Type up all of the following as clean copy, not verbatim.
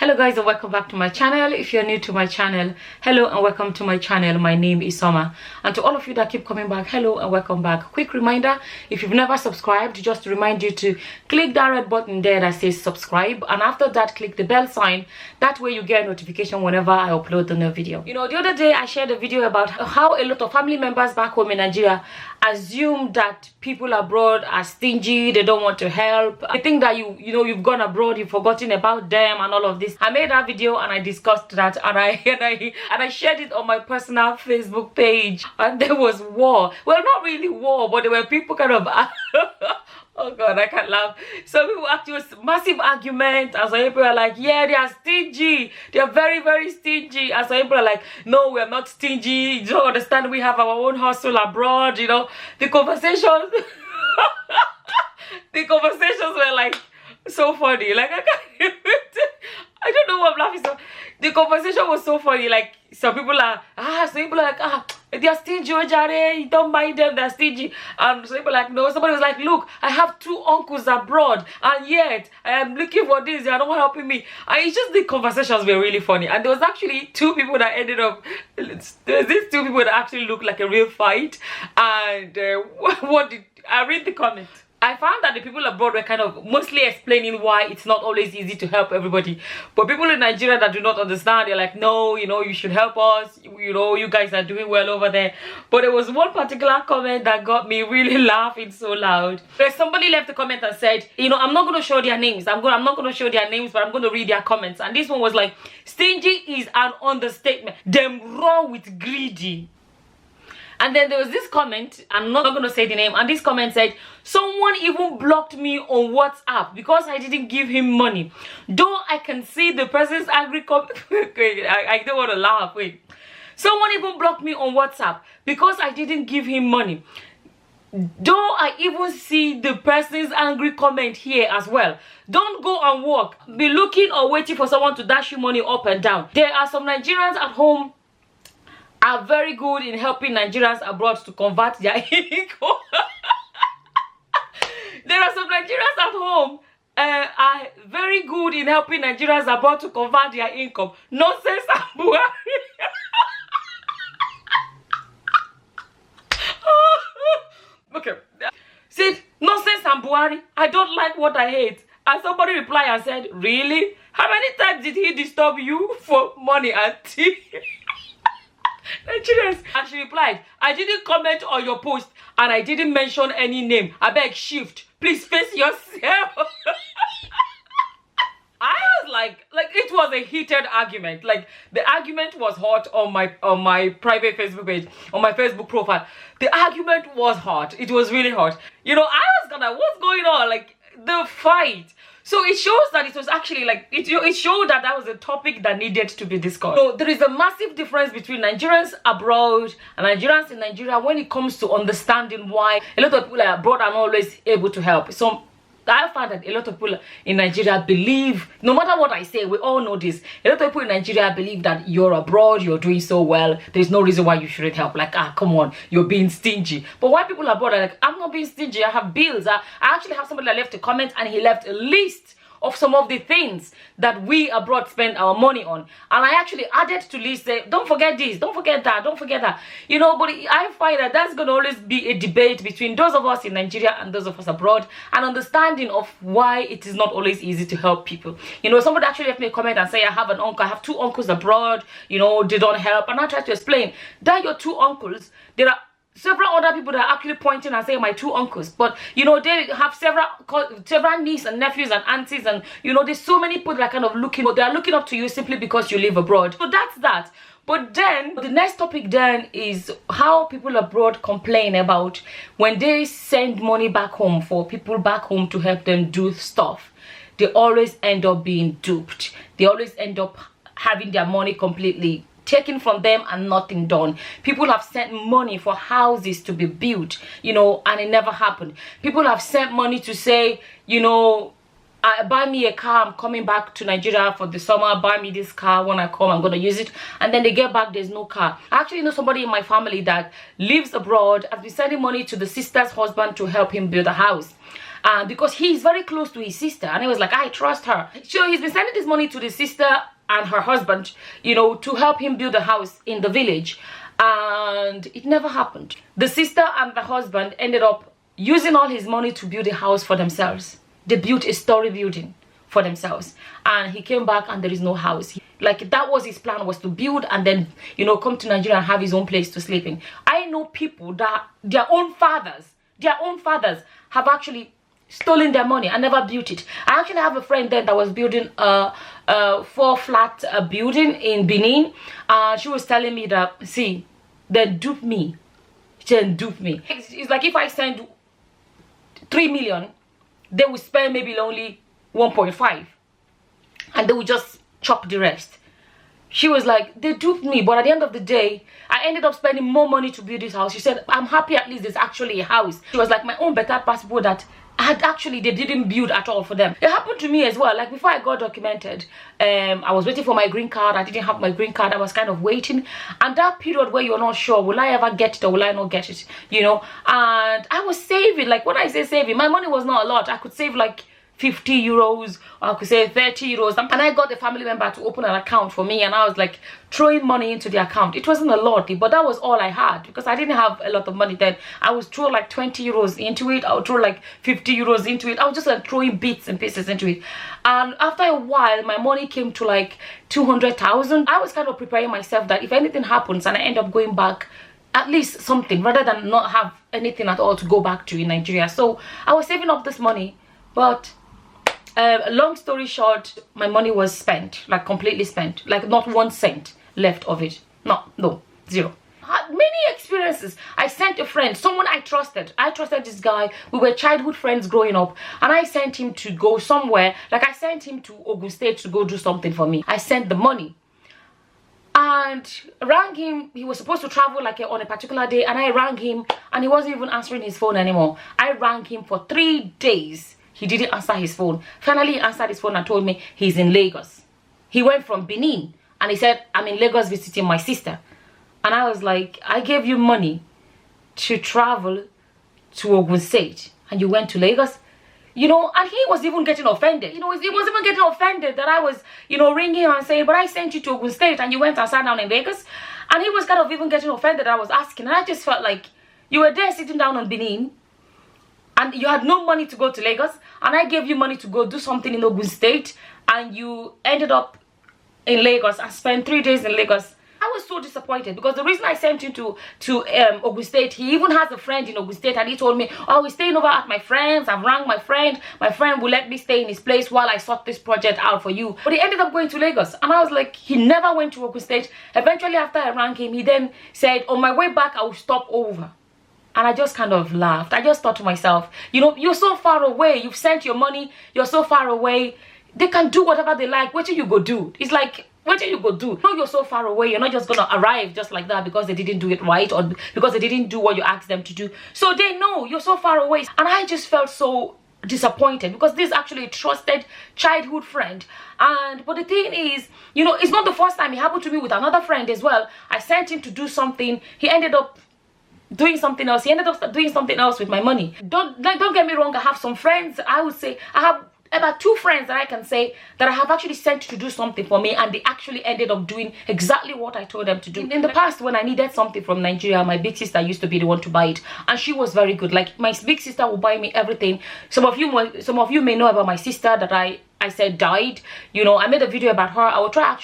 Hello guys, and welcome back to my channel. If you're new to my channel, hello and welcome to my channel. My name is Summer, and to all of you that keep coming back, hello and welcome back. Quick reminder, if you've never subscribed, just to remind you to click that red button there that says subscribe, and after that click the bell sign. That way you get a notification whenever I upload a new video. You know, the other day I shared a video about how a lot of family members back home in Nigeria assume that people abroad are stingy, they don't want to help. I think that you've gone abroad, you've forgotten about them and all of this. I made that video and I discussed that, and I shared it on my personal Facebook page, and there was war. Well, not really war, but there were people kind of oh god, I can't laugh. Some people actually was massive argument, and some people are like, yeah, they are stingy, they are very, very stingy, and some people are like, no, we are not stingy, you don't understand, we have our own hustle abroad. You know, the conversations the conversations were like so funny. Like, I don't know what I'm laughing so. The conversation was so funny. Like, some people are like, they are stingy, you don't mind them, they're stingy. And some people are like, no. Somebody was like, look, I have 2 uncles abroad, and yet I am looking for this, they are not helping me. And it's just, the conversations were really funny. And there was actually 2 people that ended up, there's these 2 people that actually looked like a real fight. And what did I read the comment? I found that the people abroad were kind of mostly explaining why it's not always easy to help everybody. But people in Nigeria that do not understand, they're like, no, you know, you should help us. You know, you guys are doing well over there. But there was one particular comment that got me really laughing so loud. There's somebody left a comment and said, you know, I'm not going to show their names. I'm not going to show their names, but I'm going to read their comments. And this one was like, stingy is an understatement. Them raw with greedy. And then there was this comment, I'm not going to say the name, and this comment said, someone even blocked me on WhatsApp because I didn't give him money. Though I can see the person's angry comment. I don't want to laugh, wait. Someone even blocked me on WhatsApp because I didn't give him money. Though I even see the person's angry comment here as well. Don't go and work. Be looking or waiting for someone to dash you money up and down. There are some Nigerians at home are very good in helping Nigerians abroad to convert their income. There are some Nigerians at home are very good in helping Nigerians abroad to convert their income. Nonsense and Buhari. Okay. See, nonsense and Buhari. I don't like what I hate. And somebody replied and said, really? How many times did he disturb you for money and tea? Nigerians. And she replied, I didn't comment on your post and I didn't mention any name. I beg, shift. Please face yourself. I was like it was a heated argument. Like, the argument was hot on my private Facebook page, on my Facebook profile. The argument was hot. It was really hot. You know, I was gonna, what's going on? Like, the fight. So it shows that it was actually like, it showed that that was a topic that needed to be discussed. So there is a massive difference between Nigerians abroad and Nigerians in Nigeria when it comes to understanding why a lot of people abroad are not always able to help. So I find that a lot of people in Nigeria believe, no matter what I say, we all know this, a lot of people in Nigeria believe that you're abroad, you're doing so well, there's no reason why you shouldn't help. Like, come on, you're being stingy. But why people abroad are like, I'm not being stingy, I have bills. I actually have somebody that left a comment, and he left a list of some of the things that we abroad spend our money on, and I actually added to list, say, don't forget this, don't forget that, don't forget that, you know. But I find that that's going to always be a debate between those of us in Nigeria and those of us abroad, and understanding of why it is not always easy to help people. You know, somebody actually left me a comment and say, I have an uncle, I have 2 uncles abroad, you know, they don't help. And I tried to explain that your 2 uncles, there are several other people that are actually pointing and saying my 2 uncles, but you know, they have several nieces and nephews and aunties, and you know, there's so many people that are kind of looking, but they are looking up to you simply because you live abroad. So that's that. But then the next topic then is how people abroad complain about when they send money back home for people back home to help them do stuff. They always end up being duped. They always end up having their money completely taken from them and nothing done. People have sent money for houses to be built, you know, and it never happened. People have sent money to say, you know, buy me a car, I'm coming back to Nigeria for the summer, buy me this car, when I come I'm gonna use it, and then they get back, there's no car. I actually know somebody in my family that lives abroad. I've been sending money to the sister's husband to help him build a house, because he's very close to his sister, and he was like, I trust her. So he's been sending this money to the sister and her husband, you know, to help him build a house in the village, and it never happened. The sister and the husband ended up using all his money to build a house for themselves. They built a story building for themselves, and he came back and there is no house. Like, that was his plan, was to build and then, you know, come to Nigeria and have his own place to sleep in. I know people that their own fathers have actually stolen their money and never built it. I actually have a friend then that was building a 4-flat building in Benin. She was telling me that, see, they duped me. She duped me. It's like, if I send 3 million, they will spend maybe only 1.5, and they will just chop the rest. She was like, they duped me, but at the end of the day, I ended up spending more money to build this house. She said, I'm happy at least there's actually a house. She was like, my own better passport that they didn't build at all for them. It happened to me as well. Like, before I got documented, I was waiting for my green card. I didn't have my green card. I was kind of waiting, and that period where you're not sure, will I ever get it or will I not get it, you know? And I was saving. Like, when I say saving, my money was not a lot. I could save like 50 euros, or I could say 30 euros, and I got the family member to open an account for me, and I was like throwing money into the account. It wasn't a lot, but that was all I had, because I didn't have a lot of money then. I would throw like 20 euros into it, I would throw like 50 euros into it. I was just like throwing bits and pieces into it, and after a while my money came to like 200,000. I was kind of preparing myself that if anything happens and I end up going back, at least something, rather than not have anything at all to go back to in Nigeria. So I was saving up this money, but long story short, my money was spent, like completely spent, like not 1 cent left of it. No, zero. I had many experiences. I sent a friend, someone I trusted this guy. We were childhood friends growing up, and I sent him to go somewhere. Like, I sent him to Ogun State to go do something for me. I sent the money and rang him. He was supposed to travel like on a particular day, and I rang him and he wasn't even answering his phone anymore. I rang him for 3 days. He didn't answer his phone. Finally, he answered his phone and told me he's in Lagos. He went from Benin and he said, I'm in Lagos visiting my sister. And I was like, I gave you money to travel to Ogun State and you went to Lagos? You know, and he was even getting offended. You know, he was even getting offended that I was, you know, ringing him and saying, but I sent you to Ogun State and you went and sat down in Lagos. And he was kind of even getting offended that I was asking. And I just felt like, you were there sitting down on Benin, and you had no money to go to Lagos, and I gave you money to go do something in Ogun State, and you ended up in Lagos and spent 3 days in Lagos. I was so disappointed, because the reason I sent him to Ogun State, he even has a friend in Ogun State, and he told me, oh, we're staying over at my friend's. I've rang my friend will let me stay in his place while I sort this project out for you. But he ended up going to Lagos, and I was like, he never went to Ogun State. Eventually, after I rang him, he then said, on my way back, I will stop over. And I just kind of laughed. I just thought to myself, you know, you're so far away. You've sent your money. You're so far away. They can do whatever they like. What do you go do? It's like, what do you go do? No, you're so far away. You're not just going to arrive just like that because they didn't do it right, or because they didn't do what you asked them to do. So they know you're so far away. And I just felt so disappointed, because this is actually a trusted childhood friend. But the thing is, you know, it's not the first time. It happened to me with another friend as well. I sent him to do something. He ended up doing something else. He ended up doing something else with my money. Don't get me wrong, I have some friends. I would say I have about 2 friends that I can say that I have actually sent to do something for me, and they actually ended up doing exactly what I told them to do. In the past, when I needed something from Nigeria, my big sister used to be the one to buy it, and she was very good. Like, my big sister will buy me everything. Some of you may know about my sister that I said died. You know, I made a video about her. I'll try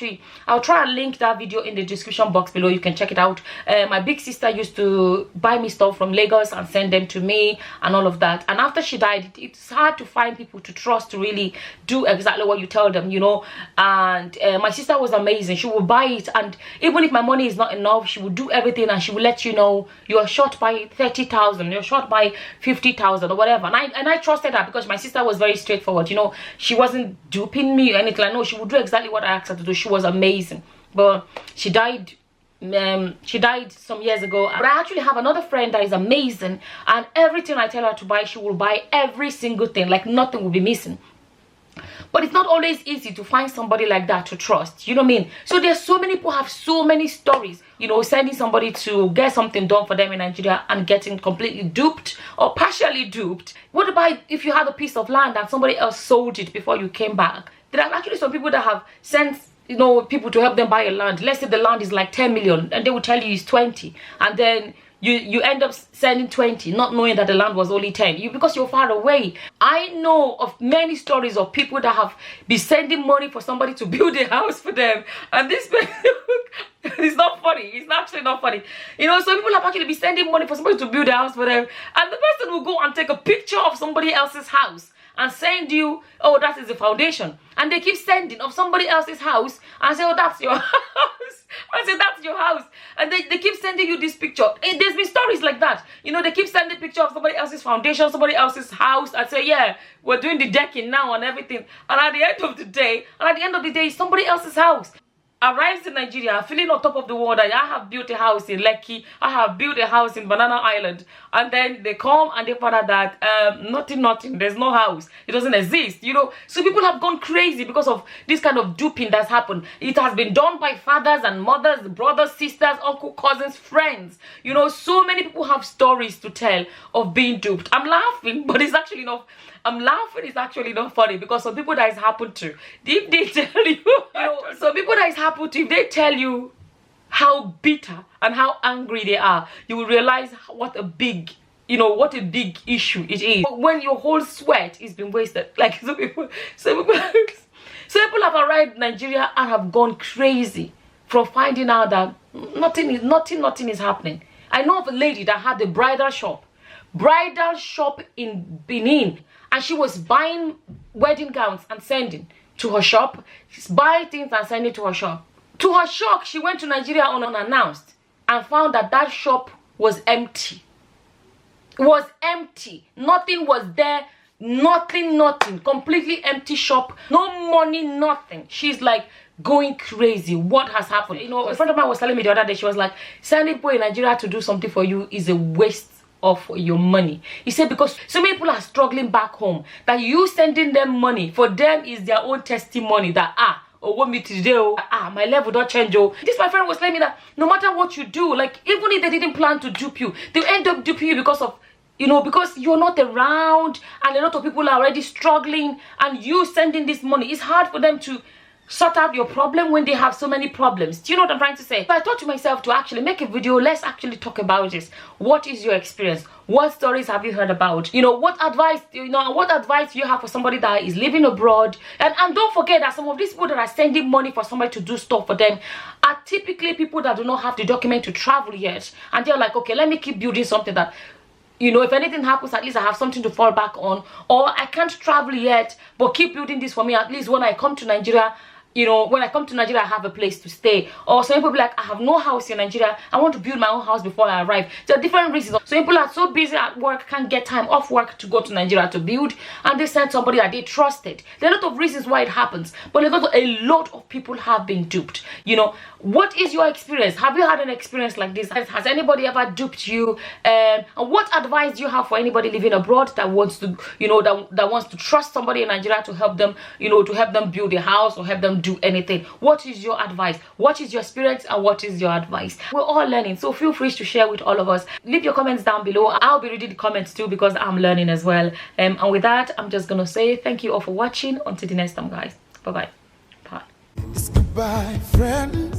and link that video in the description box below. You can check it out. My big sister used to buy me stuff from Lagos and send them to me and all of that. And after she died, it's hard to find people to trust to really do exactly what you tell them, you know. And my sister was amazing. She would buy it, and even if my money is not enough, she would do everything, and she would let you know, you're short by 30,000, you're short by 50,000 or whatever. And I trusted her, because my sister was very straightforward. You know, she wasn't duping me or anything. I know she would do exactly what I asked her to do. She was amazing. But she died some years ago. But I actually have another friend that is amazing, and everything I tell her to buy, she will buy every single thing. Like, nothing will be missing. But it's not always easy to find somebody like that to trust. You know what I mean? So there's so many people have so many stories, you know, sending somebody to get something done for them in Nigeria and getting completely duped or partially duped. What about if you had a piece of land and somebody else sold it before you came back? There are actually some people that have sent, you know, people to help them buy a land. Let's say the land is like 10 million and they will tell you it's 20, and then you end up sending 20, not knowing that the land was only 10, because you're far away. I know of many stories of people that have been sending money for somebody to build a house for them, and this it's not funny. It's actually not funny. You know, so people have actually been sending money for somebody to build a house for them, and the person will go and take a picture of somebody else's house and send you, oh, that is the foundation. And they keep sending of somebody else's house and say, oh, that's your house. I say, that's your house. And they keep sending you this picture. There's been stories like that. You know, they keep sending picture of somebody else's foundation, somebody else's house, and say, yeah, we're doing the decking now and everything. And at the end of the day, it's somebody else's house. Arrives in Nigeria, feeling on top of the world that I have built a house in Lekki, I have built a house in Banana Island, and then they come and they find out that nothing, there's no house, it doesn't exist, you know. So people have gone crazy because of this kind of duping that's happened. It has been done by fathers and mothers, brothers, sisters, uncle, cousins, friends. You know, so many people have stories to tell of being duped. I'm laughing, but it's actually not. I'm laughing, it's actually not funny, because some people that it's happened to, if they tell you, some people that it's happened to, if they tell you how bitter and how angry they are, you will realize what a big, you know, what a big issue it is. When your whole sweat is being wasted, like some people have arrived in Nigeria and have gone crazy from finding out that nothing is happening. I know of a lady that had a bridal shop in Benin, and she was buying wedding gowns and sending to her shop. She's buying things and sending to her shop. To her shock, she went to Nigeria unannounced and found that that shop was empty. It was empty. Nothing was there. Nothing. Completely empty shop. No money, nothing. She's like going crazy. What has happened? You know, a friend of mine was telling me the other day, she was like, sending people in Nigeria to do something for you is a waste of your money. He said, because so many people are struggling back home, that you sending them money for them is their own testimony that what me today, my level don't change. This my friend was telling me that no matter what you do, like even if they didn't plan to dupe you, they'll end up duping you because of, you know, because you're not around and a lot of people are already struggling, and you sending this money, it's hard for them to sort out your problem when they have so many problems. Do you know what I'm trying to say? So I thought to myself to actually make a video. Let's actually talk about this. What is your experience? What stories have you heard about? You know, what advice do you have for somebody that is living abroad? And don't forget that some of these people that are sending money for somebody to do stuff for them are typically people that do not have the document to travel yet, and they're like, okay, let me keep building something that, you know, if anything happens, at least I have something to fall back on. Or I can't travel yet, but keep building this for me. At least when I come to Nigeria, you know, when I come to Nigeria, I have a place to stay. Or some people be like, I have no house in Nigeria, I want to build my own house before I arrive. There are different reasons. Some people are so busy at work, can't get time off work to go to Nigeria to build, and they send somebody that they trusted. There are a lot of reasons why it happens, but a lot of people have been duped. You know, what is your experience? Have you had an experience like this? Has anybody ever duped you? And what advice do you have for anybody living abroad that wants to, you know, that wants to trust somebody in Nigeria to help them, you know, to help them build a house or help them do anything? What is your advice? What is your experience and what is your advice? We're all learning, so feel free to share with all of us. Leave your comments down below. I'll be reading the comments too, because I'm learning as well. And with that, I'm just gonna say thank you all for watching. Until the next time, guys. Bye bye. It's goodbye, friend.